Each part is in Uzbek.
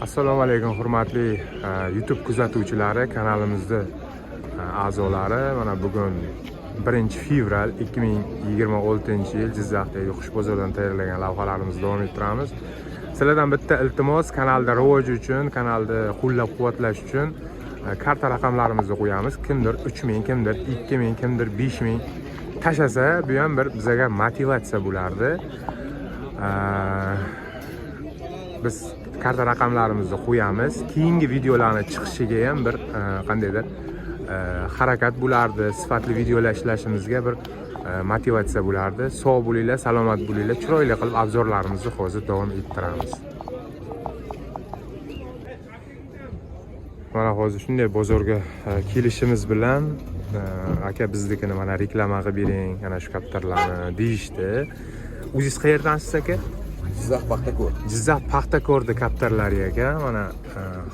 Assalomu alaykum hurmatli YouTube kuzatuvchilari, kanalimizda a'zolari. Mana bugun 1-fevral 2026-yil Jizzaxdagi Qush bozoridan tayyorlagan lavhalarimizni davom ettiramiz. Sizlardan bitta iltimos, kanalda rivoj uchun, kanalda qo'llab-quvvatlash uchun karta raqamlarimizni qo'yamiz. Kimdir 3000, kimdir 2000, kimdir 5000 tashlasa, bu ham bir bizga motivatsiya bo'lardi. Biz karta raqamlarimizni qo'yamiz. Keyingi videolarni chiqishiga ham bir qandaydir harakat bo'lardi. Sifatli videolar ishlashimizga bir motivatsiya bo'lardi. Sog' bo'linglar, salomat bo'linglar. Chiroyli qilib obzorlarimizni hozir davom ettiramiz. Mana hozir shunday bozorga kelishimiz bilan aka biznikini mana reklama qilib bering, ana shu kaptarlarni deyishdi. O'zingiz qayerdansiz aka? Jizzax Paxtakor. Jizzax Paxtakorda kaptarlar ekan. Mana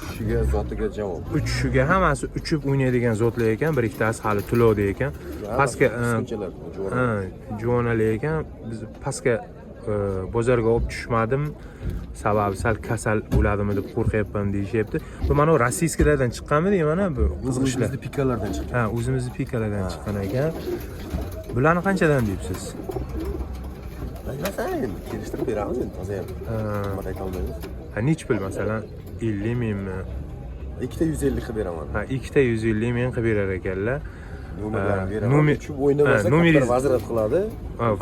Tushiga, zotiga javob. uchishiga hammasi uchib o'ynaydigan zotlar ekan. Bir ikkitasi hali to'lovda ekan. Pastga jo'nalar ekan. Biz pastga bozorga olib tushmadim. Sababi sal kasal bo'ladimi deb qo'rqyapman deyishyapti. Bu mana rossiyskilardan chiqqanmi deyman, bu qiziqishlar. O'zimizni pikalardan chiqqan. Ha, o'zimizni pikalardan chiqqan ekan. Bularni qanchadan deysiz? Aytmasan, kelishtirib beramiz endi toza ham. Nima ayta olmaymiz. Ha, nech pul masalan? 50 mingmi? Ikkita 150 qilib beraman. Ha, ikkita 150 ming qilib berar ekanlar. Nomerlarni beraman. Uchib o'ynamasa, vazrat qiladi.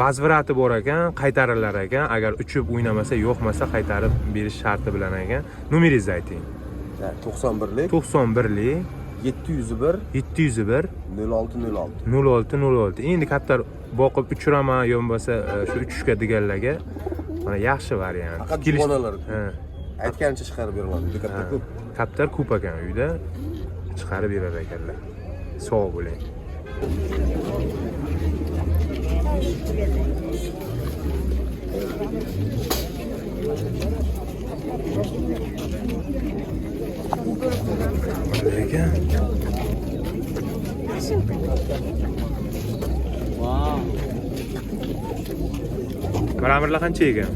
Vazvirati bor ekan, qaytarilar ekan. Agar uchib o'ynamasa, yo'qmasa qaytarib berish sharti bilan ekan. Nomeringizni ayting. 91lik 91lik 701 701 0606. 0606. Endi kaptar boqib uchiraman, yo bo'lmasa shu uchishga deganlarga mana yaxshi variant. Faqat javonalar. Aytgancha chiqarib beriladi. Juda katta ko'p. Kaptar ko'p ekan uyda. Chiqarib berar ekanlar. Sog' bo'ling. Ekan. Maramirlar qancha ekan?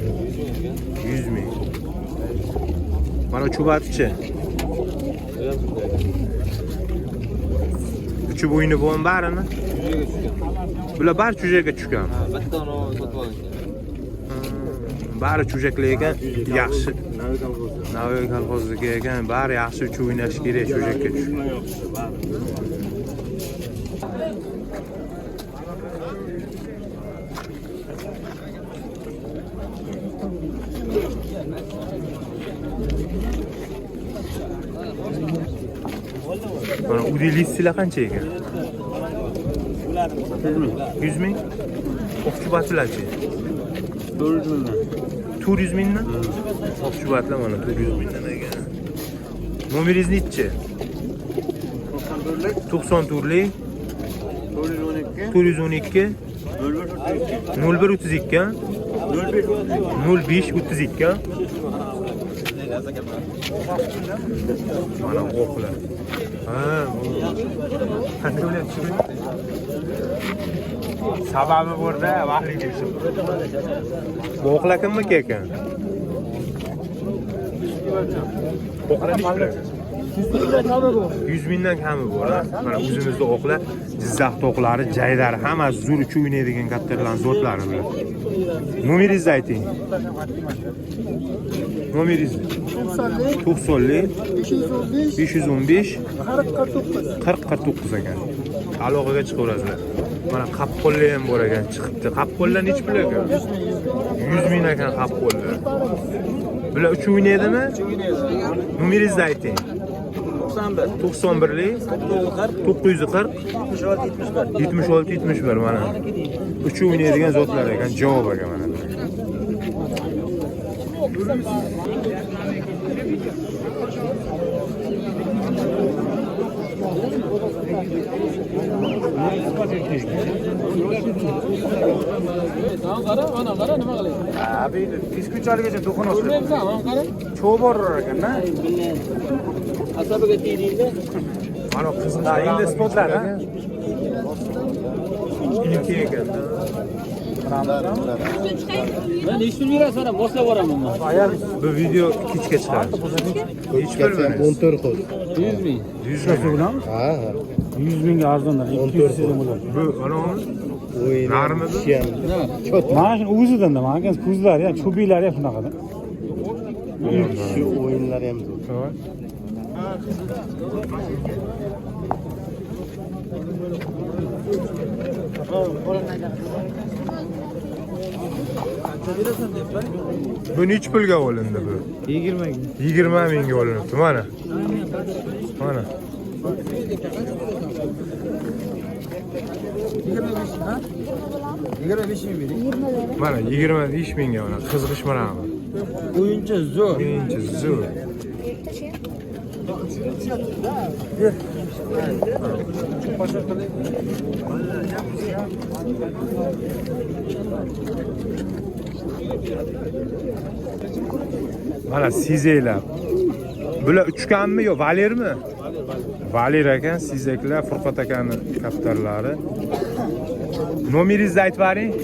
100 ming. Mana chubatichi. Uchib o'yini bo'lgan barini? Bular bari chujaga tushgan. Bittani sotib olishdi. Bari chujaklar ekan, yaxshi. Navoiy kolxozniki ekan, bari yaxshi uchib o'ynash kerak chujakka tushib. Mana udilistilar qancha ekan? 100 ming. Oqchubatlarchi? 400 mingdan? Oqchubatlar mana 400 mingdan ekan. Nomeringiz nechi? 94lik 412 0132 0532 mana o'qlar. Ha, qanday bo'lyapti? Sababi borda, vaqtli kelishim. Bu o'qlar kimniki ekan? O'qlar 100 mingdan kami bor. Mana o'zimizda o'qlar, Jizzax to'qlari, jaydari, hammasi zo'r uchib o'ynaydigan kaptarlarning zotlari bular. Nomeringizni ayting. Nomeringiz 90lik 515 4049 ekan. Aloqaga chiqaverasizlar. Mana qapqollar ham bor ekan, chiqibdi. Qapqollar nech pul ekan? 100 ming ekan qapqollar. Bular uchib o'ynaydimi? Nomeringizni ayting. 91lik 940 76 71 mana. Uchib o'ynaydigan zotlar ekan, javob ekan mana. Qara, nima qilayapsan? Abi, keskunchaligacha do'kon ochdi. Ko'ryapsan, qara. Cho'bor ekan-da. Asabiga tegdi. Mana qizil Endi spotlar, ha? ilki ekan. Ben iş bilmiyorum sana. Mosla varaman ben. Bu video kechga chiqadi. Hech bilmaysiz. 14 qo'y. 100 bin. 100 ming. Ha, 100 mingga arzondan 200 so'm bo'ladi. Bu anavimi? o'yin. Narmidi? Mana shu o'zidan-da, mana ekan ko'zlari ham, cho'bilari ham shunaqada. Shu o'yinlar ham Tamam. Bu nechi pulga olindi bu? 20 ming. 20 mingga olinibdi mana. Mana. Mana 25 mingga mana qizg'ishmarami? Oyuncu zor. Birinchi zo'r. Mana sizeklar. Bular uchkanmi yo valermi? Valer ekan, sizeklar Furqat akani kaptarlari. Nomeringizni aytib bering.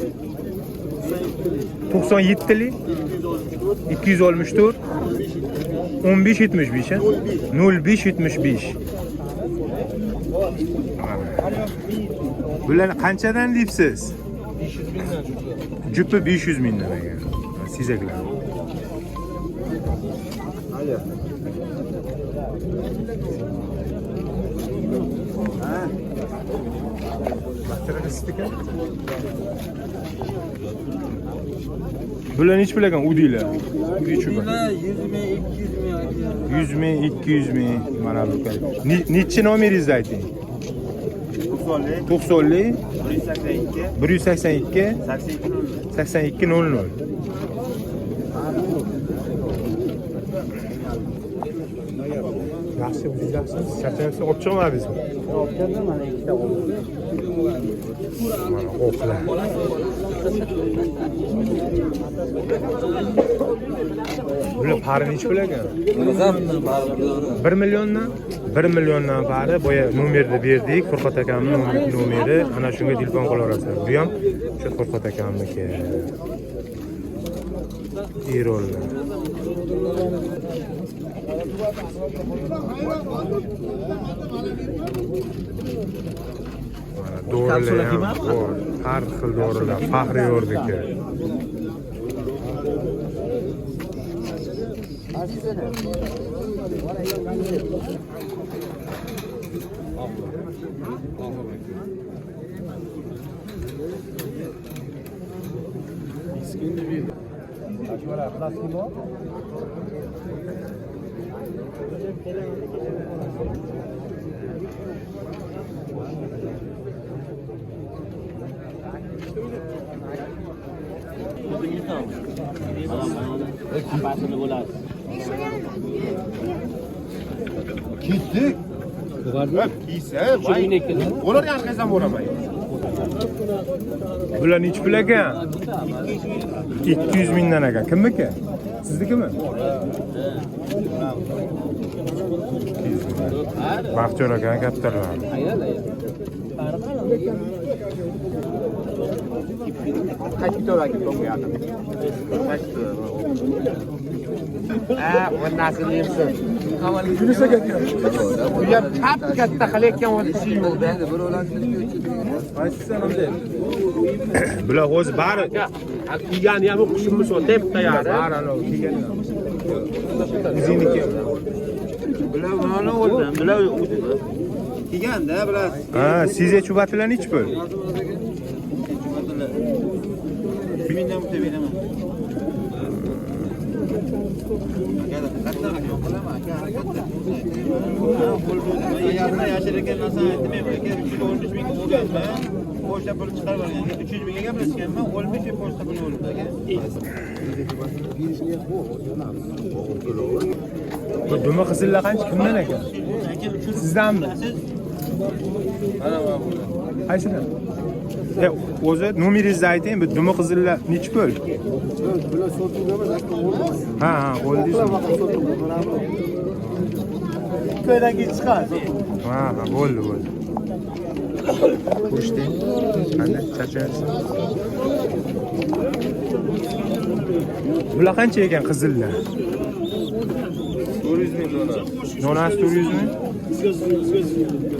97lik 264 1575 0575. Bularni qanchadan deysiz? 500 mingdan. Jupi 500 mingdan ekan. Sizeklar. Bular nechi pul ekan udiylar? Udiy chupa. 100 ming, 200 ming mana bu. Nechi nomeringizni ayting? 90 182 82 00. Yaxshi bilasangiz, charchamaysiz, olib chiqaman bizmi? Olib keldim, mana ikkita oldim. Mana o'qlar. Bular pari nechi pul ekan? 1 milliondan? 1 milliondan pari boya nomerni berdik. Furqat akamning nomeri. Ana shunga telefon qilaverasizlar. Bu ham shu Furqat akamniki. Erollar. Dorilar ham bor. Har xil dorilar, faxriy o'rdiki. Ketdik. Kiysa, ular yarqasan bo'lamaydi. Bular nechi pul ekan? 200 mingdan ekan. Kimniki? Siznikimi? Baxtiyor aka kaptarlar. Qaytib to'lagi to'g'ri. Bu nasıl yersin? Yunus'a geliyor. Bu yer katta qilayotgan o'zi yo'q. Endi bir Bular o'zi bari Kiygani ham qushimiz o deb tayyor. bari anavi kelgan. O'ziniki. Bular mana o'ldi. Bular Kiganda bilas. Ha, sizga chubatlar nechi pul? 1000 dan beraman. Ayarda yashirgan narsani aytmayman aka. 313 mingga olganman. Pochta pul chiqarib olgan. 300 mingga gaplashganman. 12 ming pochta pul oldi aka. Bu dumi qizillar qancha kimdan ekan? Sizdanmi? Qaysidan? O'zi nomeringizni ayting, bu dumi qizillar nechi pul? Ha, oldingizmi? Ko'ydan keyin chiqadi. Ha, bo'ldi. Ko'rishdi. Qanday charchayapsan? Bular qancha ekan qizillar? 400 ming dona. Donasi 400 mi?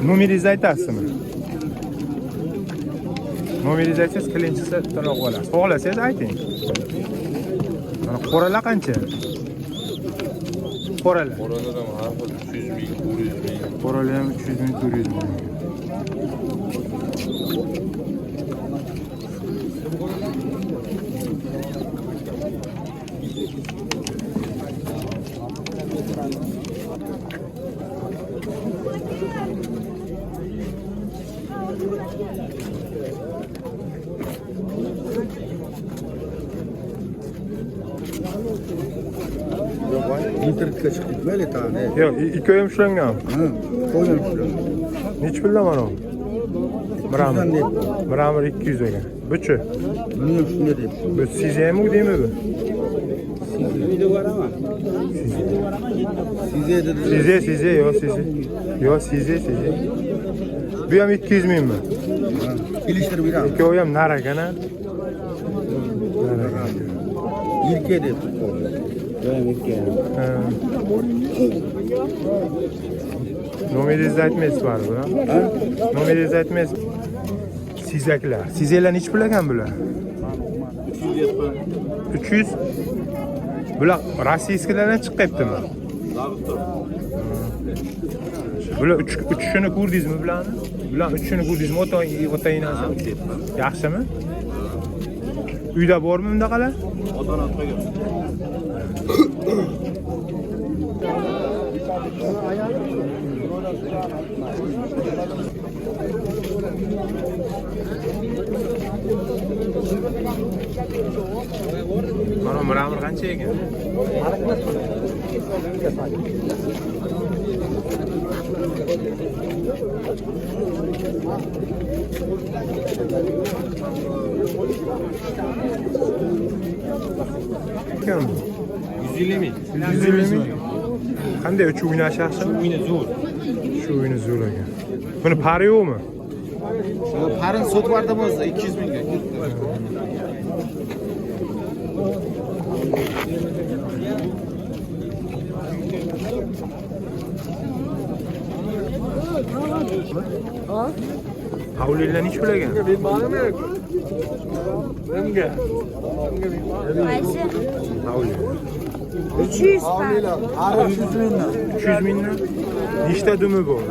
Nomeringizni aytasizmi? Nomeringizni aytsangiz, qilinchisi to'liq olasiz. Xohlasangiz ayting. Mana qoralar qancha? Qoralar. Qoralar ham har xil 300 ming, 400 ming. Qoralar ham 300 ming, 400 ming. İnternetga chiqdik mayli tane. Yo'q, ikkovi ham ushlangan. Ha, qo'ydim shular. Nechi pullar mana bu? Birami 200 ekan. Buchi. Buni ham shunday deb. Bu sizemi deymi bu? Sizga dedi. Size, yo'q size. Yo'q size. Bu ham 200 mingmi? Kelishtirib beramiz. Ikkovi ham nar ekan a. Yilga deb. Ha. Nomeringizni aytmaysiz baribir, ha? Nomeringizni aytmaysiz. Sizaklar. Sizaklar nechi pul ekan bular? 300. Bular rossiyskilardan chiqyaptimi? Bular uchishini ko'rdingizmi bularni? Bular uchishini ko'rdingizmi? Ota-onasi. Yaxshimi? Uyda bormi bundaqalar? Mana miramir qancha ekan? Kim? 150 ming. 150 ming. Qanday uch o'ynash yaxshi? Uyni zo'r. Shu o'yini zo'r ekan. Buni pari yo'qmi? Parini sotib yubordim o'zi 200 mingga. Havlilar nechi pul ekan? Qaysi? Havli. 300 pound. 300 mingdan. Nechta dumi bor?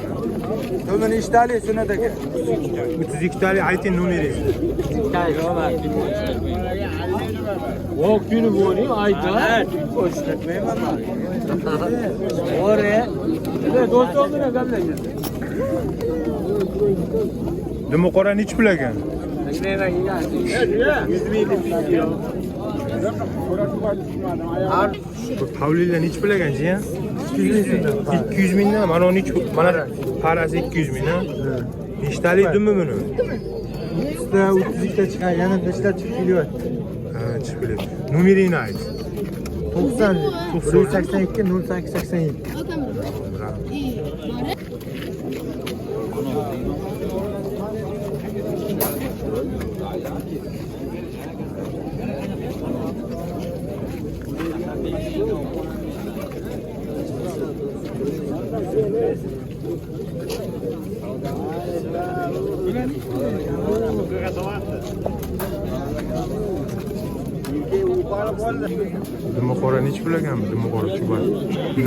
Dumi nechtali sunadagi? 32 tali ayting nomeringizni. O kuni bo'ling ayta. Ko'rsatmayman. Ore. Do'stim bilan gaplashamiz. Dumi qora nechi pul ekan? Bu havlilar nechi pul ekan jiyan? 200 mingdan. Mana nechi mana parasi 200 mingdan. Nechtali dumi buni? 32 ta chiqqan, yana 5 ta chiqib kelyapti. Ha, chiqib keladi. Nomeringni ayt. 90 082 0887. Dumi qora nechi pul ekan? Dumi qora chubar.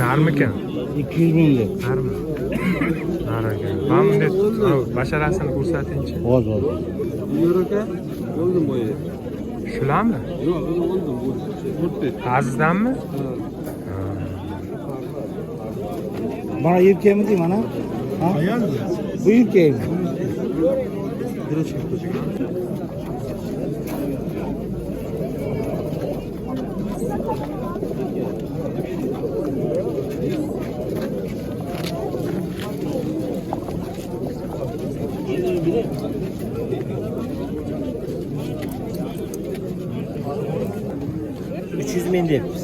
Narmikan? 200 minglik. Narmi? Nar ekan. Mana bunday basharasini ko'rsatingchi. Hozir. Yo'q aka. Bo'ldim bo'yi. Shularmi? Yo'q, oldim bu. O'tdi. Azizdanmi? Bana erkekmi deyim ana? Ha? Bu erkekmi? Ming debmiz.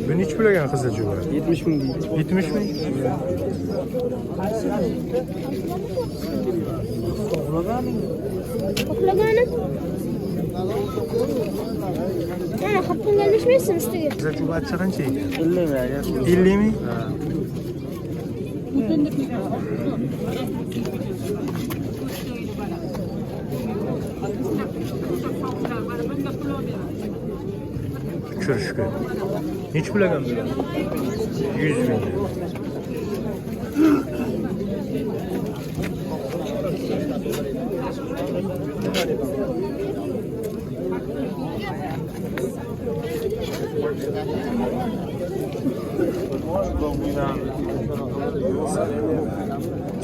Bu nechi pul ekan qizil juba? 70 ming deydi. 70 ming. Uxlagani? Mana xappunga almashmaysan ustiga. Qizil juba achcha qancha ekan? 50 ming aka. 50 ming. Uçuruşku. Nechi pul ekan bular? 100 ming.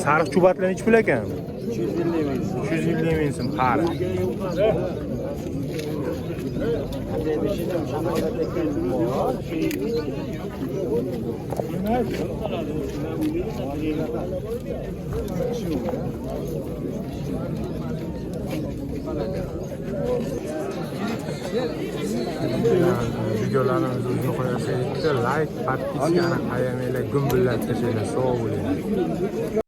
Sariq chubatlar nechi pul ekan? 250 ming so'm qari. Videolarimizni uzun qo'yasizlar, like, podpiskani qayamanglar, gumbillatib tashlaylar, sog' bo'ling.